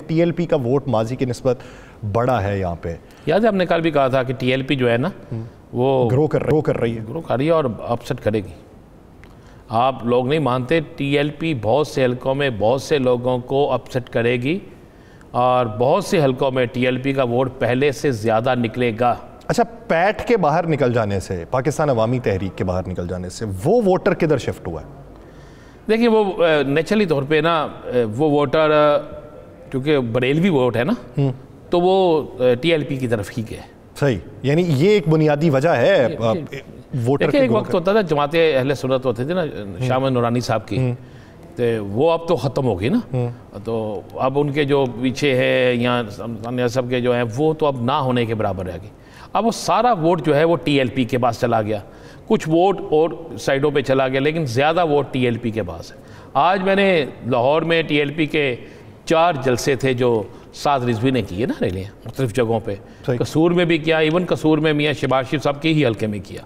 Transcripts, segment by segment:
TLP का vote माजी की निस्बत बड़ा है यहाँ पे। याद है आपने कल भी कहा था कि टीएलपी जो है ना वो ग्रो कर रही है और अपसेट करेगी। आप लोग नहीं मानते, टीएलपी बहुत से हलकों में बहुत से लोगों को अपसेट करेगी और बहुत से हलकों में टीएलपी का वोट पहले से ज़्यादा निकलेगा। अच्छा, पैट के बाहर निकल जाने से, पाकिस्तान अवामी तहरीक के बाहर निकल जाने से वो वोटर किधर शिफ्ट हुआ है? देखिए वो नेचुरली तौर पे ना वो वोटर क्योंकि बरेलवी वोट है ना तो वो टीएलपी की तरफ ही गए। सही, यानी ये एक बुनियादी वजह है वोटर के। एक वक्त होता था जमाते अहले सुन्नत होते थे ना, शाम नूरानी साहब की, तो वो अब तो ख़त्म हो गई ना, तो अब उनके जो पीछे है यहाँ सब के जो हैं वो तो अब ना होने के बराबर रहेगी। अब वो सारा वोट जो है वो टीएलपी के पास चला गया, कुछ वोट और साइडों पे चला गया, लेकिन ज़्यादा वोट टीएलपी के पास है। आज मैंने लाहौर में टीएलपी के 4 जलसे थे जो साद रिजवी ने किए ना रैलियाँ मुख्तलिफ जगहों पे, कसूर में भी किया, इवन कसूर में मियाँ शहबाज शरीफ साहब के ही हल्के में किया।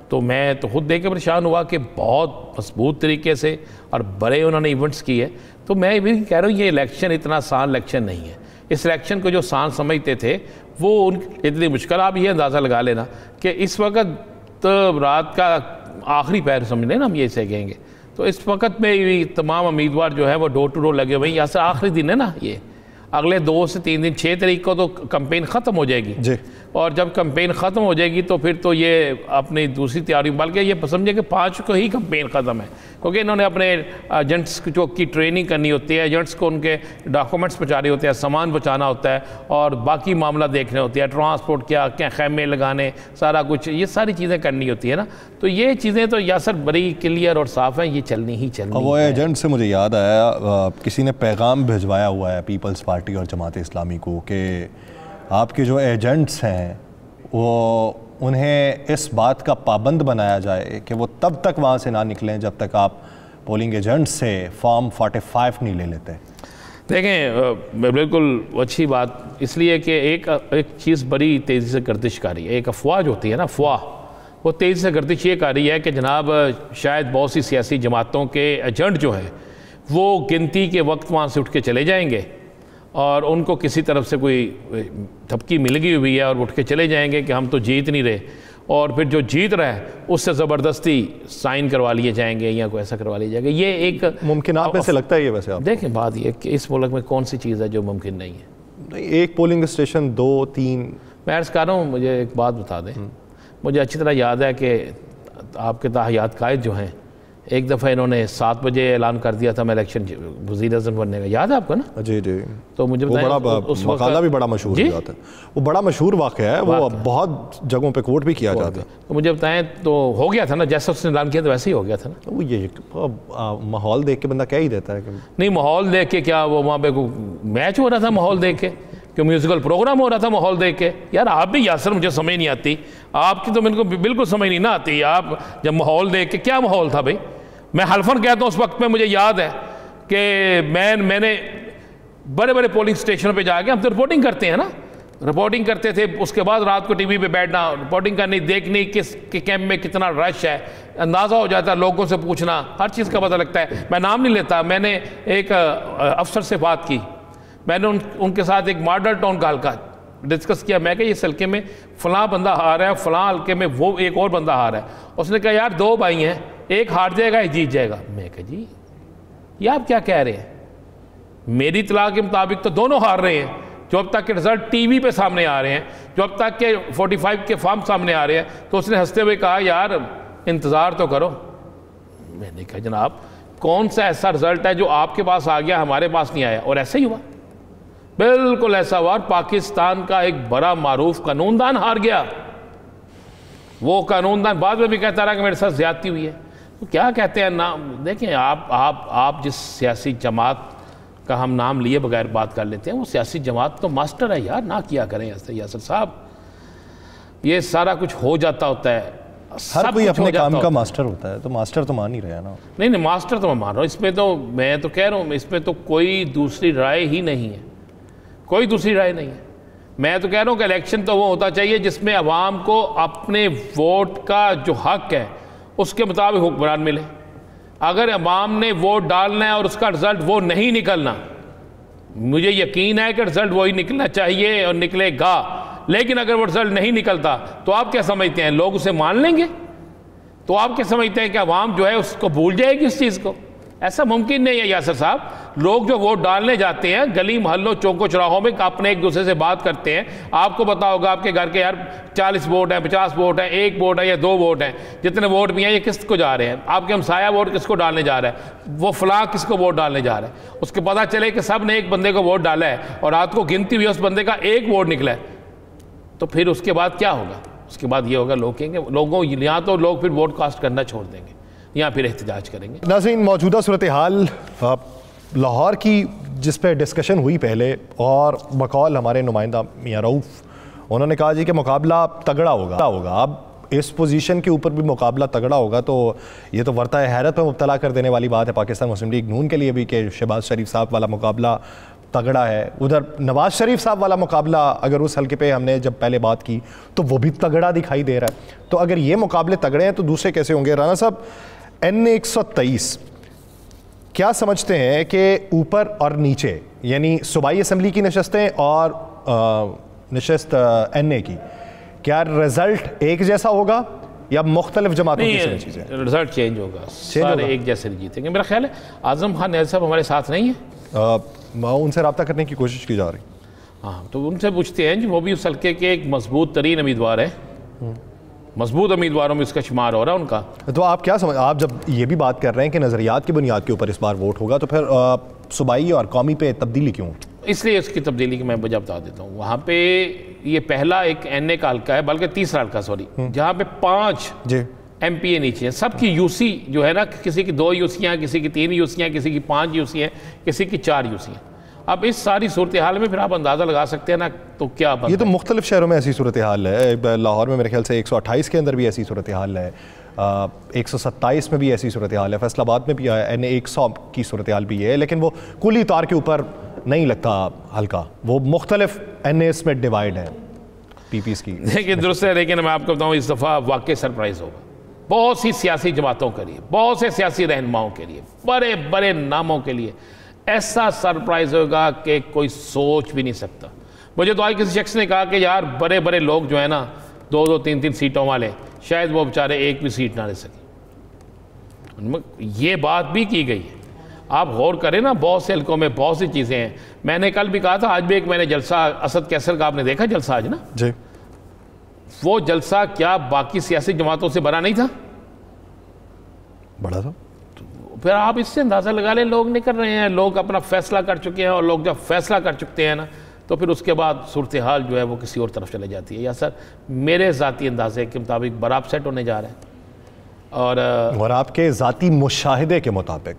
तो मैं तो खुद देख के परेशान हुआ कि बहुत मजबूत तरीके से और बड़े उन्होंने इवेंट्स किए। तो मैं भी कह रहा हूँ ये इलेक्शन इतना आसान इलेक्शन नहीं है। इस इलेक्शन को जो आसान समझते थे वो उन इतनी मुश्किल, आप ये अंदाज़ा लगा लेना कि इस वक्त तो रात का आखिरी पैर समझ लें ना, हम ये से कहेंगे, तो इस वक्त में भी तमाम उम्मीदवार जो है वो डोर टू डोर लगे हुए हैं। यहाँ से आखिरी दिन है ना, ये अगले 2 से 3 दिन 6 तारीख को तो कैंपेन ख़त्म हो जाएगी जी। और जब कैंपेन ख़त्म हो जाएगी तो फिर तो ये अपनी दूसरी तैयारी, बल्कि ये समझे कि 5 को ही कैंपेन ख़त्म है, क्योंकि इन्होंने अपने एजेंट्स जो की ट्रेनिंग करनी होती है, एजेंट्स को उनके डॉक्यूमेंट्स पहुँचाने होते हैं, सामान पहुँचाना होता है और बाकी मामला देखने होते हैं, ट्रांसपोर्ट क्या खैमे लगाने, सारा कुछ ये सारी चीज़ें करनी होती है ना। तो ये चीज़ें तो यासर बड़ी क्लियर और साफ़ हैं, ये चलनी ही चलनी। वो एजेंट से मुझे याद आया, किसी ने पैगाम भिजवाया हुआ है पीपल्स पार्टी और जमात इस्लामी को कि आपके जो एजेंट्स हैं वो उन्हें इस बात का पाबंद बनाया जाए कि वो तब तक वहाँ से ना निकलें जब तक आप पोलिंग एजेंट से फॉर्म 45 नहीं ले लेते। देखें बिल्कुल अच्छी बात, इसलिए कि एक चीज़ बड़ी तेज़ी से गर्दिश कर रही है, एक अफवाह जो होती है ना, अफवाह वो तेज़ी से गर्दिश ये कर रही है कि जनाब शायद बहुत सी सियासी जमातों के एजेंट जो है वो गिनती के वक्त वहाँ से उठ के चले जाएंगे और उनको किसी तरफ से कोई धपकी मिल गई हुई है और उठ के चले जाएंगे कि हम तो जीत नहीं रहे, और फिर जो जीत रहा है उससे ज़बरदस्ती साइन करवा लिए जाएंगे या कोई ऐसा करवा लिया जाएगा। ये एक मुमकिन आप में से लगता है ये? वैसे आप देखें बात ये कि इस मुल्क में कौन सी चीज़ है जो मुमकिन नहीं है? नहीं, एक पोलिंग स्टेशन 2-3। मैं अर्ज़ कर रहा हूँ, मुझे एक बात बता दें, मुझे अच्छी तरह याद है कि आपके ताहयात कायद जो हैं, एक दफ़ा इन्होंने 7 बजे ऐलान कर दिया था मैं इलेक्शन वज़ीर आज़म बनने का, याद है आपको ना? जी जी। तो मुझे उस मकाला भी बड़ा मशहूर हो जाता है, वो बड़ा मशहूर वाक़या है, वो बहुत जगहों पे कोट भी किया जाता है। तो मुझे बताएं, तो हो गया था ना जैसा उसने ऐलान किया, तो वैसे ही हो गया था ना? वो ये माहौल देख के बंदा कह ही देता है कि नहीं, माहौल देख के क्या, वो वहाँ पे मैच हो रहा था माहौल देख के, कि म्यूज़िकल प्रोग्राम हो रहा था माहौल देख के? यार आप भी यासर, मुझे समझ नहीं आती आपकी, तो मेरे को बिल्कुल समझ नहीं ना आती। आप जब माहौल देख के, क्या माहौल था भाई? मैं हल्फन कहता हूँ उस वक्त में मुझे याद है कि मैंने बड़े बड़े पोलिंग स्टेशनों पे जाके, हम तो रिपोर्टिंग करते हैं ना, रिपोर्टिंग करते थे, उसके बाद रात को टीवी पे बैठना, रिपोर्टिंग करनी, देखनी किस के कैंप में कितना रश है, अंदाज़ा हो जाता है, लोगों से पूछना, हर चीज़ का पता लगता है। मैं नाम नहीं लेता, मैंने एक अफसर से बात की, मैंने उनके साथ एक मॉडल टाउन का हल्का डिस्कस किया। मैं कहा इस हल्के में फ़लाँ बंदा हार है, फ़लाँ हल्के में वो एक और बंदा हार है। उसने कहा यार 2 भाई हैं, एक हार जाएगा एक जीत जाएगा। मैं कहा जी ये आप क्या कह रहे हैं? मेरी इत्तला के मुताबिक तो दोनों हार रहे हैं, जो अब तक के रिजल्ट टीवी पे सामने आ रहे हैं, जो अब तक के 45 के फॉर्म सामने आ रहे हैं। तो उसने हंसते हुए कहा यार इंतज़ार तो करो। मैंने कहा जनाब कौन सा ऐसा रिजल्ट है जो आपके पास आ गया हमारे पास नहीं आया? और ऐसे ही हुआ, बिल्कुल ऐसा हुआ। पाकिस्तान का एक बड़ा मारूफ कानूनदान हार गया। वो कानूनदान बाद में भी कहता रहा कि मेरे साथ ज्यादती हुई है। तो क्या कहते हैं नाम, देखें आप जिस सियासी जमात का हम नाम लिए बगैर बात कर लेते हैं, वो सियासी जमात तो मास्टर है यार, ना किया करें ऐसे यासर साहब। ये सारा कुछ हो जाता होता है, हर कोई अपने काम का मास्टर होता है, तो मास्टर तो मान ही रहे ना। नहीं, मास्टर तो मैं मान रहा हूँ, इसमें तो मैं तो कह रहा हूँ, इसमें तो कोई दूसरी राय ही नहीं है, कोई दूसरी राय नहीं है। मैं तो कह रहा हूँ कि इलेक्शन तो वो होता चाहिए जिसमें अवाम को अपने वोट का जो हक है उसके मुताबिक हुक्मरान मिले। अगर अवाम ने वोट डालना है और उसका रिजल्ट वो नहीं निकलना, मुझे यकीन है कि रिजल्ट वही निकलना चाहिए और निकलेगा, लेकिन अगर वो रिजल्ट नहीं निकलता तो आप क्या समझते हैं लोग उसे मान लेंगे? तो आप क्या समझते हैं कि आवाम जो है उसको भूल जाएगी इस चीज़ को? ऐसा मुमकिन नहीं है यासर साहब। लोग जो वोट डालने जाते हैं गली मोहल्लों चौकों चौराहों में अपने एक दूसरे से बात करते हैं। आपको पता होगा आपके घर के यार 40 वोट हैं, 50 वोट हैं, 1 वोट है या 2 वोट हैं, जितने वोट भी हैं ये किसको जा रहे हैं? आपके हमसाया वोट किसको डालने जा रहा है? वो फलां किसको वोट डालने जा रहा है? उसके पता चले कि सब ने एक बंदे को वोट डाला है और रात को गिनती हुई उस बंदे का 1 वोट निकला है, तो फिर उसके बाद क्या होगा? उसके बाद ये होगा लोग कहेंगे, लोगों यहाँ तो लोग फिर वोट कास्ट करना छोड़ देंगे या फिर एहतजाज करेंगे। नाज़रीन, मौजूदा सूरत हाल लाहौर की जिस पे डिस्कशन हुई पहले, और बकौल हमारे नुमाइंदा मियां रऊफ़, उन्होंने कहा जी कि मुकाबला तगड़ा होगा। अब इस पोजीशन के ऊपर भी मुकाबला तगड़ा होगा तो ये तो वर्ता हैरत में मुब्तला कर देने वाली बात है पाकिस्तान मुस्लिम लीग नून के लिए भी कि शहबाज शरीफ साहब वाला मुकाबला तगड़ा है। उधर नवाज शरीफ साहब वाला मुकाबला अगर उस हल्के पे हमने जब पहले बात की तो वो भी तगड़ा दिखाई दे रहा है। तो अगर ये मुकाबले तगड़े हैं तो दूसरे कैसे होंगे? राना साहब, NA-123 क्या समझते हैं कि ऊपर और नीचे, यानी सूबाई असम्बली की नशस्तें और नशस्त NA की, क्या रिजल्ट एक जैसा होगा या मुख्तलिफ जमातों की चीज़ें? रिजल्ट चेंज होगा, सारे एक जैसे जीतेंगे। मेरा ख्याल है आजम खान नैज़ साहब हमारे साथ नहीं है, उनसे रब्ता करने की कोशिश की जा रही। हाँ, तो उनसे पूछते हैं जी, वो भी उस हल्के के एक मजबूत तरीन उम्मीदवार है, मजबूत उम्मीदवारों में इसका शुमार हो रहा है उनका। तो आप क्या समझ, आप जब ये भी बात कर रहे हैं कि नज़रियात की बुनियाद के ऊपर इस बार वोट होगा, तो फिर सूबाई और कौमी पे तब्दीली क्यों? इसलिए उसकी तब्दीली की मैं वजह बता देता हूँ। वहाँ पे ये पहला एक NA का हल्का है, बल्कि तीसरा हल्का सॉरी, जहाँ पे 5 MPA नीचे हैं। सबकी UC जो है ना, किसी की 2 UC हैं, किसी की 3 UC हैं, किसी की 5 UC हैं, किसी की 4 UC हैं। अब इस सारी सूरत हाल में फिर आप अंदाज़ा लगा सकते हैं ना, तो क्या ये तो मुख्तलिफ शहरों में ऐसी सूरत हाल है। लाहौर में मेरे ख्याल से 128 के अंदर भी ऐसी सूरत हाल है, 127 में भी ऐसी सूरत हाल है, फैसलाबाद में भी NA-100 की सूरत हाल भी है, लेकिन वो कुली तौर के ऊपर नहीं लगता हल्का, वो मुख्तलिफ NAs में डिवाइड है PPs की। देखिए दुरुस्त है, लेकिन मैं आपको बताऊँ इस दफ़ा वाकई सरप्राइज़ होगा बहुत सी सियासी जमातों के लिए, बहुत से सियासी रहनुमाओं के लिए, बड़े बड़े नामों के लिए ऐसा सरप्राइज होगा कि कोई सोच भी नहीं सकता। मुझे तो आज किसी शख्स ने कहा कि यार बड़े बड़े लोग जो है ना 2-2, 3-3 सीटों वाले, शायद वो बेचारे एक भी सीट ना ले सके। ये बात भी की गई है। आप गौर करें ना, बहुत से हल्कों में बहुत सी चीज़ें हैं। मैंने कल भी कहा था, आज भी एक मैंने जलसा असद कैसर का, आपने देखा जलसा आज ना जी, वो जलसा क्या बाकी सियासी जमातों से बड़ा नहीं था? बड़ा था। फिर आप इससे अंदाज़ा लगा लें, लोग निकल रहे हैं, लोग अपना फैसला कर चुके हैं, और लोग जब फैसला कर चुके हैं ना, तो फिर उसके बाद सूरत हाल जो है वो किसी और तरफ चले जाती है। या सर मेरे ज़ाती अंदाजे के मुताबिक बड़ा अपसेट होने जा रहा है। और आपके ज़ाती मुशाहिदे के मुताबिक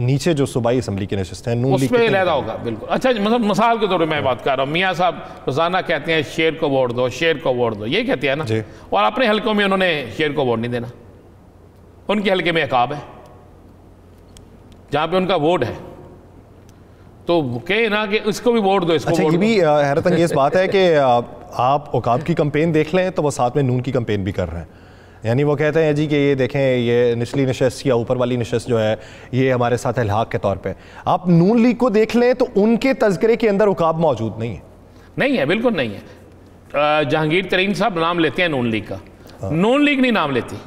नीचे जो सूबाई असम्बली की नशस्त है उसमें लहदा होगा बिल्कुल। अच्छा, मतलब मिसाल के तौर पर मैं बात कर रहा हूँ, मियाँ साहब रोज़ाना कहते हैं शेर को वोट दो, शेर को वोट दो, ये कहते हैं ना, और अपने हल्कों में उन्होंने शेर को वोट नहीं देना। उनके हल्के में अकाब है जहाँ पे उनका वोट है, तो कहे ना कि इसको भी वोट दो, इसको अच्छा, वोट ये भी हैरत अंगेज़ बात है कि आप औकाब की कंपेन देख लें तो वो साथ में नून की कंपेन भी कर रहे हैं। यानी वो कहते हैं जी कि ये देखें, ये निचली नशस्त या ऊपर वाली नशस्त जो है ये हमारे साथ इल्हाक के तौर पे। आप नून लीग को देख लें तो उनके तज़किरे के अंदर औकाब मौजूद नहीं है। नहीं है, बिल्कुल नहीं है। जहांगीर तरीन साहब नाम लेते हैं नून लीग का, नून लीग नहीं नाम लेती।